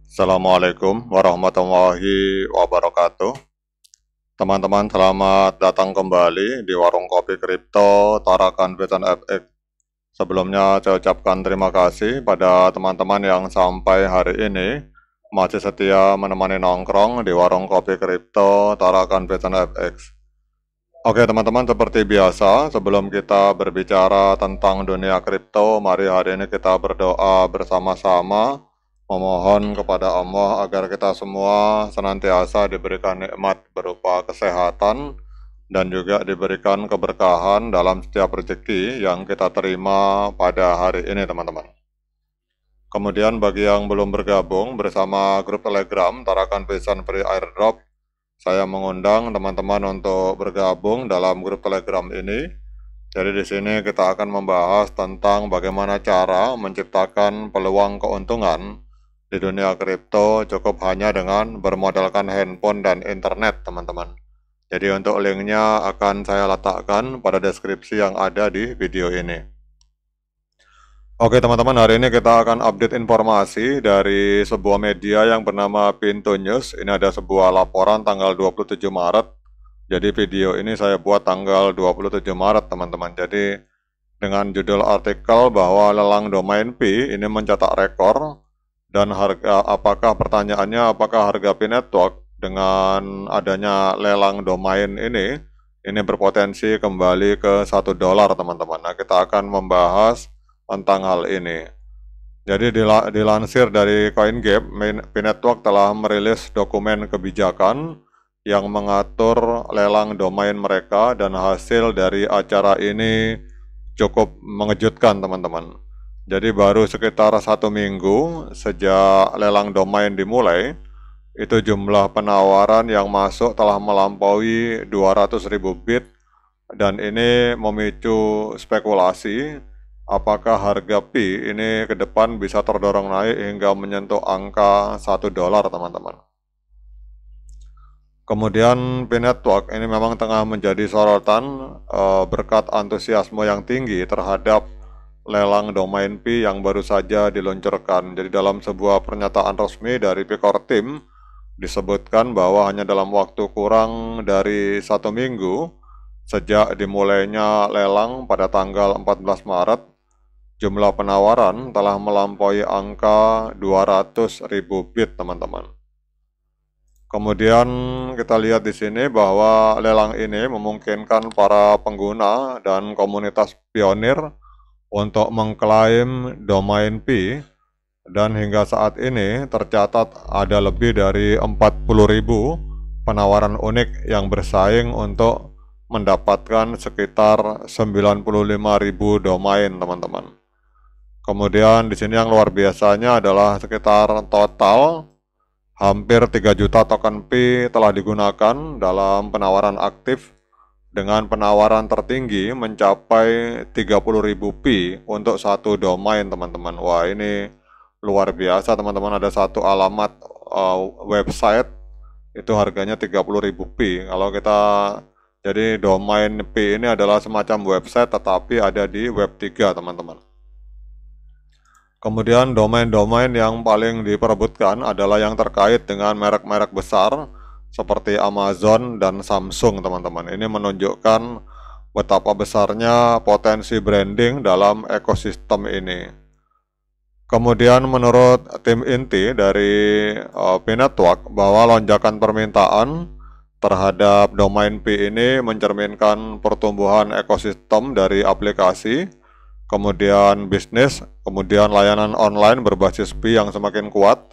Assalamualaikum warahmatullahi wabarakatuh. Teman-teman, selamat datang kembali di Warung Kopi Kripto Tarakan Vision FX. Sebelumnya saya ucapkan terima kasih pada teman-teman yang sampai hari ini masih setia menemani nongkrong di Warung Kopi Kripto Tarakan Vision FX. Oke teman-teman, seperti biasa sebelum kita berbicara tentang dunia kripto, mari hari ini kita berdoa bersama-sama, memohon kepada Allah agar kita semua senantiasa diberikan nikmat berupa kesehatan dan juga diberikan keberkahan dalam setiap rezeki yang kita terima pada hari ini teman-teman. Kemudian bagi yang belum bergabung bersama grup Telegram Tarakan Vision Free Airdrop, saya mengundang teman-teman untuk bergabung dalam grup Telegram ini. Jadi di sini kita akan membahas tentang bagaimana cara menciptakan peluang keuntungan di dunia kripto cukup hanya dengan bermodalkan handphone dan internet, teman-teman. Jadi untuk linknya akan saya letakkan pada deskripsi yang ada di video ini. Oke teman-teman, hari ini kita akan update informasi dari sebuah media yang bernama Pintu News. Ini ada sebuah laporan tanggal 27 Maret. Jadi video ini saya buat tanggal 27 Maret teman-teman. Jadi dengan judul artikel bahwa lelang domain Pi ini mencetak rekor. Dan harga, pertanyaannya apakah harga Pi Network dengan adanya lelang domain ini berpotensi kembali ke $1 teman-teman. Nah kita akan membahas tentang hal ini. Jadi dilansir dari CoinGap, Pi Network telah merilis dokumen kebijakan yang mengatur lelang domain mereka dan hasil dari acara ini cukup mengejutkan teman-teman. Jadi baru sekitar 1 minggu sejak lelang domain dimulai, itu jumlah penawaran yang masuk telah melampaui 200.000 bit dan ini memicu spekulasi apakah harga Pi ini ke depan bisa terdorong naik hingga menyentuh angka $1 teman-teman. Kemudian Pi Network ini memang tengah menjadi sorotan berkat antusiasme yang tinggi terhadap lelang domain Pi yang baru saja diluncurkan. Jadi dalam sebuah pernyataan resmi dari Pi Core Team disebutkan bahwa hanya dalam waktu kurang dari 1 minggu sejak dimulainya lelang pada tanggal 14 Maret, jumlah penawaran telah melampaui angka 200.000 bit, teman-teman. Kemudian kita lihat di sini bahwa lelang ini memungkinkan para pengguna dan komunitas pionir untuk mengklaim domain Pi dan hingga saat ini tercatat ada lebih dari 40.000 penawaran unik yang bersaing untuk mendapatkan sekitar 95.000 domain, teman-teman. Kemudian di sini yang luar biasanya adalah sekitar total hampir 3 juta token Pi telah digunakan dalam penawaran aktif dengan penawaran tertinggi mencapai 30.000 Pi untuk 1 domain, teman-teman. Wah, ini luar biasa, teman-teman. Ada satu alamat website itu harganya 30.000 Pi. Kalau kita jadi domain Pi ini adalah semacam website tetapi ada di Web3, teman-teman. Kemudian domain-domain yang paling diperebutkan adalah yang terkait dengan merek-merek besar seperti Amazon dan Samsung, teman-teman. Ini menunjukkan betapa besarnya potensi branding dalam ekosistem ini. Kemudian menurut tim inti dari Pi Network bahwa lonjakan permintaan terhadap domain Pi ini mencerminkan pertumbuhan ekosistem dari aplikasi, kemudian bisnis, kemudian layanan online berbasis Pi yang semakin kuat,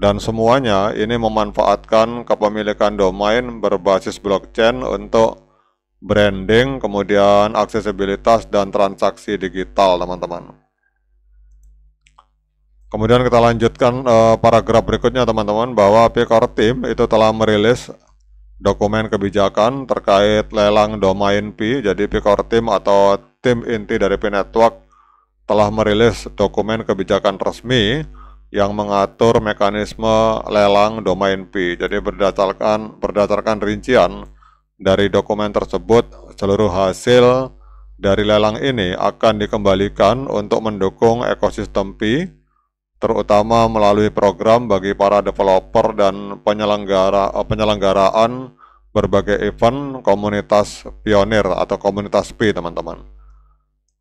dan semuanya ini memanfaatkan kepemilikan domain berbasis blockchain untuk branding, kemudian aksesibilitas dan transaksi digital, teman-teman. Kemudian kita lanjutkan paragraf berikutnya, teman-teman, bahwa Pi Core Team itu telah merilis dokumen kebijakan terkait lelang domain Pi. Jadi Pi Core Team atau tim inti dari Pi Network telah merilis dokumen kebijakan resmi yang mengatur mekanisme lelang domain Pi. Jadi berdasarkan rincian dari dokumen tersebut, seluruh hasil dari lelang ini akan dikembalikan untuk mendukung ekosistem Pi terutama melalui program bagi para developer dan penyelenggaraan berbagai event komunitas pionir atau komunitas Pi, teman-teman.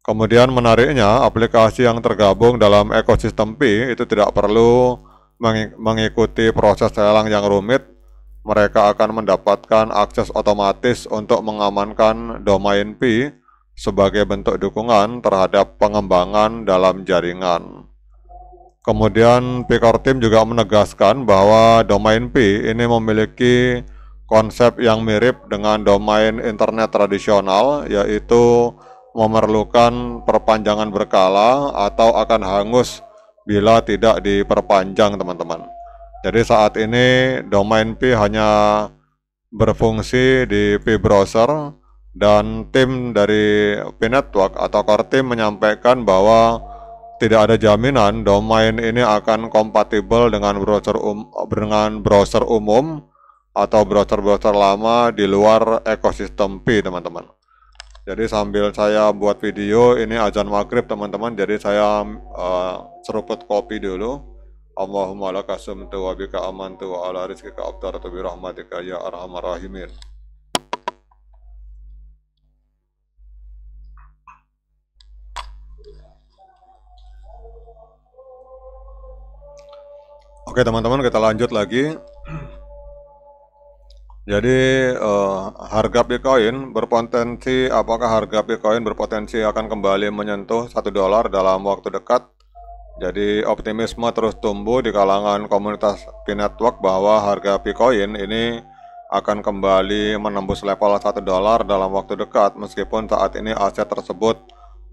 Kemudian menariknya, aplikasi yang tergabung dalam ekosistem Pi itu tidak perlu mengikuti proses lelang yang rumit. Mereka akan mendapatkan akses otomatis untuk mengamankan domain Pi sebagai bentuk dukungan terhadap pengembangan dalam jaringan. Kemudian Pi-Core Team juga menegaskan bahwa domain Pi ini memiliki konsep yang mirip dengan domain internet tradisional, yaitu memerlukan perpanjangan berkala atau akan hangus bila tidak diperpanjang, teman-teman. Jadi saat ini domain Pi hanya berfungsi di Pi browser, dan tim dari Pi Network atau Core Team menyampaikan bahwa tidak ada jaminan domain ini akan kompatibel dengan browser umum atau browser lama di luar ekosistem Pi, teman-teman. Jadi sambil saya buat video, ini azan maghrib, teman-teman. Jadi saya seruput kopi dulu. Allahumma laka sumtu wa bika amantu wa ala rizkika aftartu bi rahmatika ya arhamar rahimin. Oke, teman-teman, kita lanjut lagi. Jadi harga Bitcoin berpotensi, apakah harga Bitcoin berpotensi akan kembali menyentuh $1 dalam waktu dekat? Jadi optimisme terus tumbuh di kalangan komunitas Pi Network bahwa harga Bitcoin ini akan kembali menembus level $1 dalam waktu dekat, meskipun saat ini aset tersebut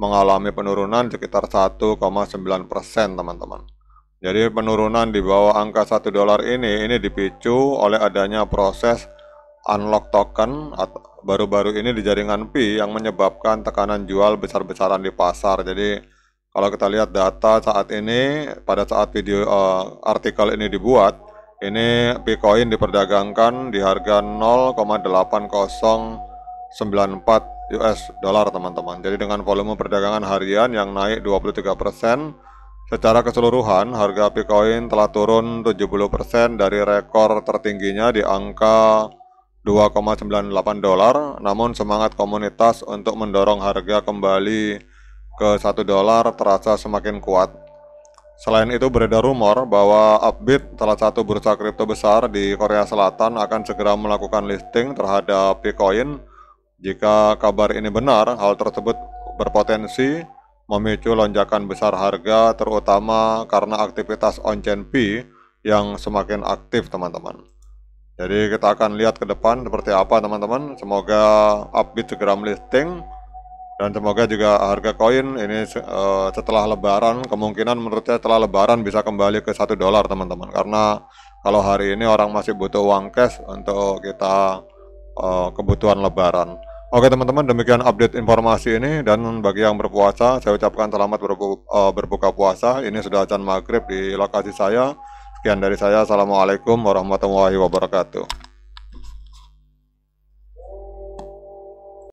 mengalami penurunan sekitar 1,9%, teman-teman. Jadi penurunan di bawah angka $1 ini dipicu oleh adanya proses unlock token baru-baru ini di jaringan Pi yang menyebabkan tekanan jual besar-besaran di pasar. Jadi kalau kita lihat data saat ini, pada saat video artikel ini dibuat, ini Bitcoin diperdagangkan di harga 0,8094 US dollar, teman-teman. Jadi dengan volume perdagangan harian yang naik 23%, secara keseluruhan harga Bitcoin telah turun 70% dari rekor tertingginya di angka $2,98. Namun semangat komunitas untuk mendorong harga kembali ke $1 terasa semakin kuat. Selain itu beredar rumor bahwa Upbit, salah satu bursa kripto besar di Korea Selatan, akan segera melakukan listing terhadap Bitcoin. Jika kabar ini benar, hal tersebut berpotensi memicu lonjakan besar harga, terutama karena aktivitas on-chain Pi yang semakin aktif, teman-teman. Jadi kita akan lihat ke depan seperti apa, teman-teman. Semoga Upbit segera melisting, dan semoga juga harga koin ini setelah lebaran, kemungkinan menurut saya setelah lebaran bisa kembali ke $1, teman-teman. Karena kalau hari ini orang masih butuh uang cash untuk kita kebutuhan lebaran. Oke, teman-teman, demikian update informasi ini, dan bagi yang berpuasa, saya ucapkan selamat berbuka puasa. Ini sudah azan maghrib di lokasi saya. Sekian dari saya. Assalamualaikum warahmatullahi wabarakatuh.